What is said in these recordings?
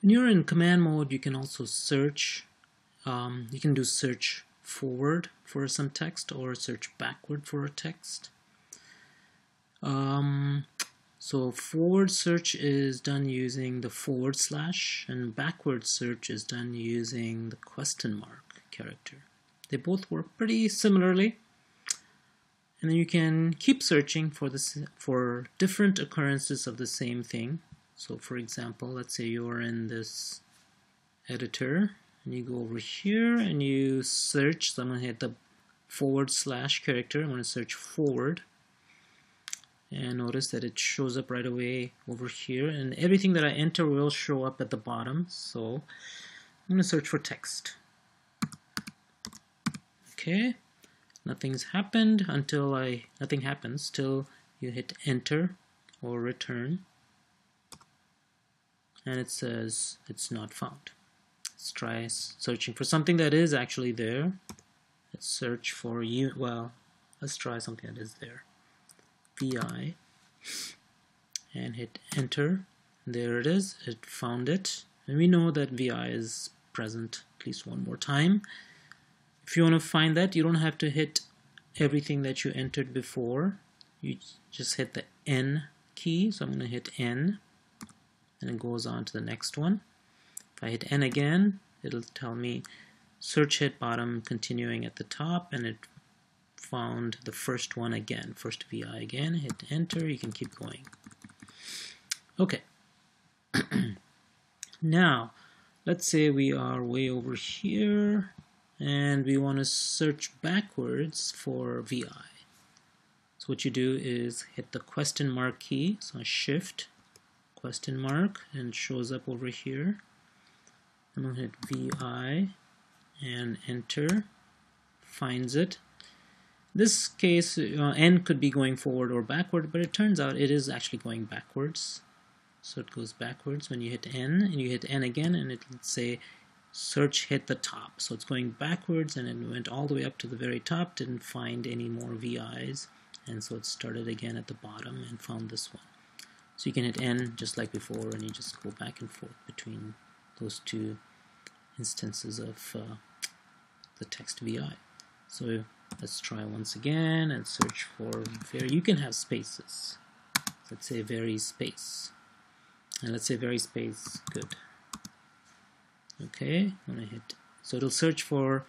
When you're in command mode, you can also search. You can do search forward for some text or search backward for a text. So forward search is done using the / and backward search is done using the question mark character. They both work pretty similarly. And then you can keep searching for different occurrences of the same thing. So for example, let's say you're in this editor and you go over here and you search. So I'm going to hit the / character. I'm going to search forward. And notice that it shows up right away over here. And everything that I enter will show up at the bottom. So I'm going to search for text. Okay. Nothing's happened until nothing happens till you hit enter or return. And it says it's not found. Let's try searching for something that is actually there. Let's search for let's try something that is there. VI and hit enter. There it is. It found it. And we know that VI is present at least one more time. If you want to find that, you don't have to hit everything that you entered before. You just hit the N key. So I'm going to hit N. And it goes on to the next one. If I hit N again, it'll tell me search hit bottom continuing at the top, and it found the first one again, first VI again. Hit enter, you can keep going. Okay. Now, let's say we are way over here and we want to search backwards for VI. So what you do is hit the question mark key, so shift question mark, and it shows up over here. I'm going to hit VI and enter, finds it. This case, N could be going forward or backward, but it turns out it is actually going backwards. So it goes backwards when you hit N, and you hit N again, and it'll say search hit the top. So it's going backwards, and it went all the way up to the very top, didn't find any more VIs, and so it started again at the bottom and found this one. So you can hit N just like before, and you just go back and forth between those two instances of the text VI. So let's try once again and search for you can have spaces. Let's say very space. And let's say very space, good. Okay, I'm going to hit, so it'll search for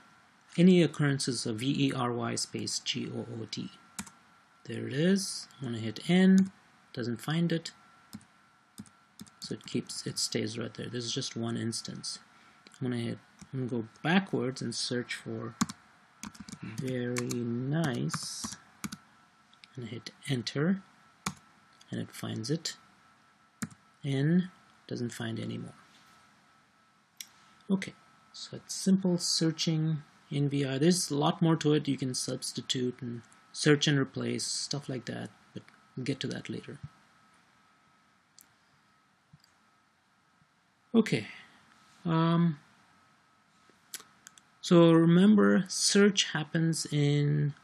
any occurrences of VERY space GOOD. There it is. I'm going to hit N, doesn't find it. So it stays right there. This is just one instance. I'm going to go backwards and search for very nice, and hit enter, and it finds it. N doesn't find any more. Okay, so it's simple searching in VI. There's a lot more to it. You can substitute and search and replace, stuff like that, but we'll get to that later. Okay. So remember, search happens in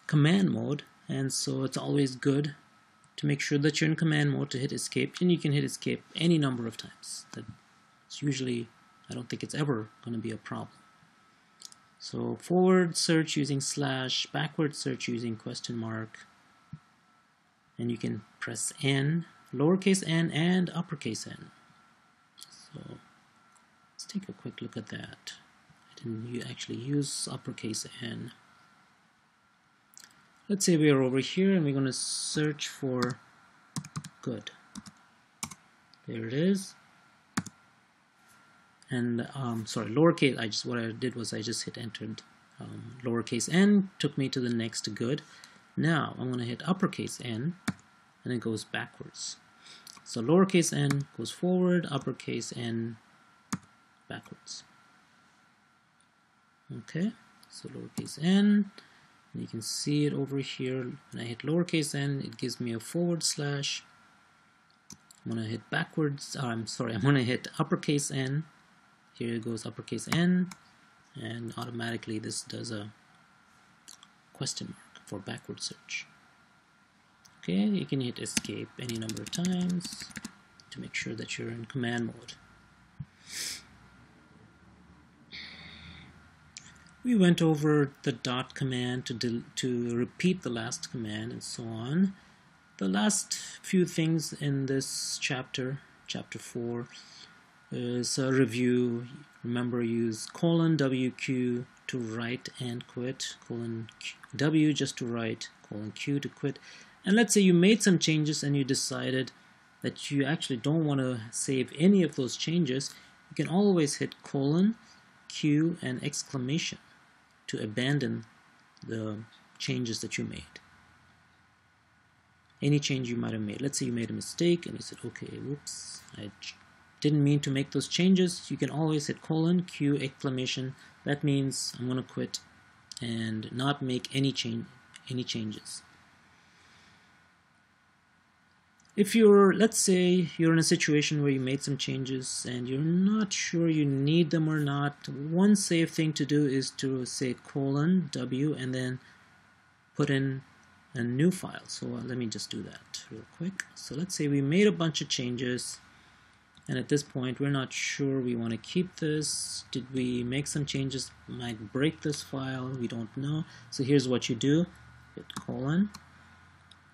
command mode, and so it's always good to make sure that you're in command mode to hit escape, and you can hit escape any number of times. That's usually, I don't think it's ever going to be a problem. So forward search using /, backward search using question mark, and you can press N, lowercase n and uppercase n. So let's take a quick look at that. I didn't actually use uppercase N. Let's say we are over here and we're going to search for good. There it is. And sorry, lowercase. What I did was I just hit entered. Lowercase n took me to the next good. Now I'm going to hit uppercase N, and it goes backwards. So lowercase n goes forward, uppercase n backwards. Okay, so lowercase n, and you can see it over here. When I hit lowercase n, it gives me a /. I'm going to hit backwards, I'm going to hit uppercase n. Here it goes uppercase n, and automatically this does a question mark for backward search. Okay, you can hit escape any number of times to make sure that you're in command mode. We went over the dot command to repeat the last command and so on. The last few things in this chapter 4, is a review. Remember, use :WQ to write and quit, :W just to write, :Q to quit. And let's say you made some changes and you decided that you actually don't want to save any of those changes. You can always hit :Q and exclamation to abandon the changes that you made. Any change you might have made. Let's say you made a mistake and you said, okay, whoops, I didn't mean to make those changes. You can always hit :Q exclamation. That means I'm going to quit and not make any changes. If let's say you're in a situation where you made some changes and you're not sure you need them or not, one safe thing to do is to say :W and then put in a new file. So let me just do that real quick. So let's say we made a bunch of changes and at this point we're not sure we want to keep this. Did we make some changes that might break this file? We don't know. So here's what you do. Hit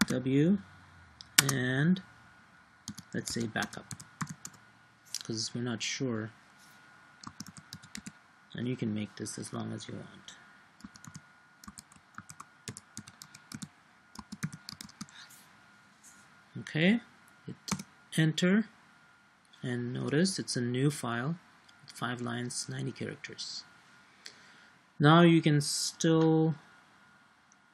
:W and let's say backup, because we're not sure, and you can make this as long as you want. Okay, hit enter and notice it's a new file with 5 lines, 90 characters. Now you can still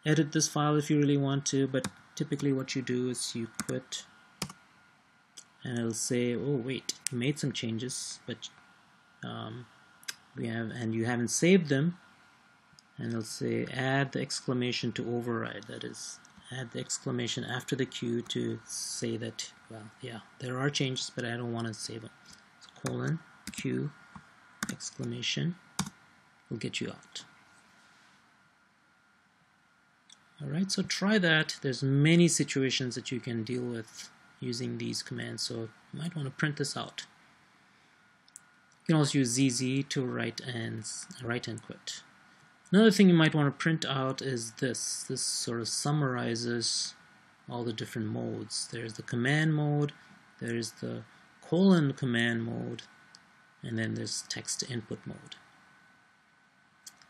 edit this file if you really want to, but typically what you do is you quit and it'll say, oh wait, you made some changes, but you haven't saved them, and it'll say add the exclamation to override. That is, add the exclamation after the Q to say that, well, yeah, there are changes, but I don't want to save them. So :Q exclamation will get you out. Alright, so try that. There's many situations that you can deal with using these commands, so you might want to print this out. You can also use ZZ to write and quit. Another thing you might want to print out is this. This sort of summarizes all the different modes. There's the command mode, there's the command mode, and then there's text to input mode.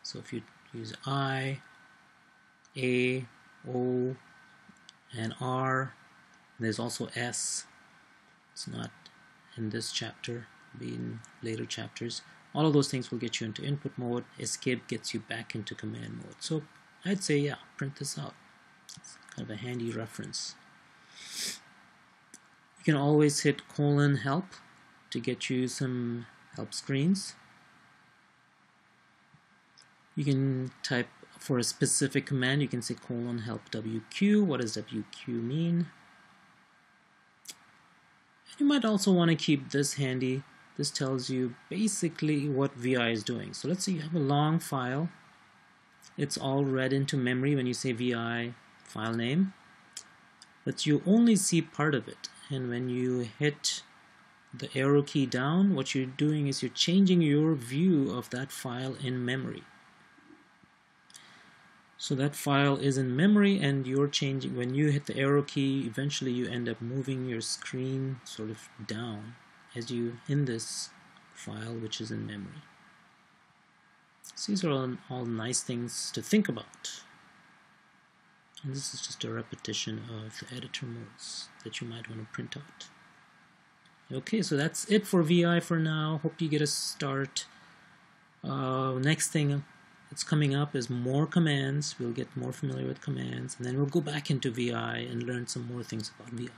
So if you use I, A, O, and R, there's also S. It's not in this chapter, it'll be in later chapters. All of those things will get you into input mode. Escape gets you back into command mode. So I'd say, yeah, print this out. It's kind of a handy reference. You can always hit :help to get you some help screens. You can type for a specific command. You can say :help WQ. What does WQ mean? You might also want to keep this handy. This tells you basically what VI is doing. So let's say you have a long file. It's all read into memory when you say VI file name, but you only see part of it. And when you hit the arrow key down, what you're doing is you're changing your view of that file in memory. So that file is in memory, and you're changing. When you hit the arrow key, eventually you end up moving your screen sort of down as you in this file, which is in memory. So these are all nice things to think about. And this is just a repetition of the editor modes that you might want to print out. Okay, so that's it for VI for now. Hope you get a start. Next thing that's coming up is more commands. We'll get more familiar with commands, and then we'll go back into VI and learn some more things about VI.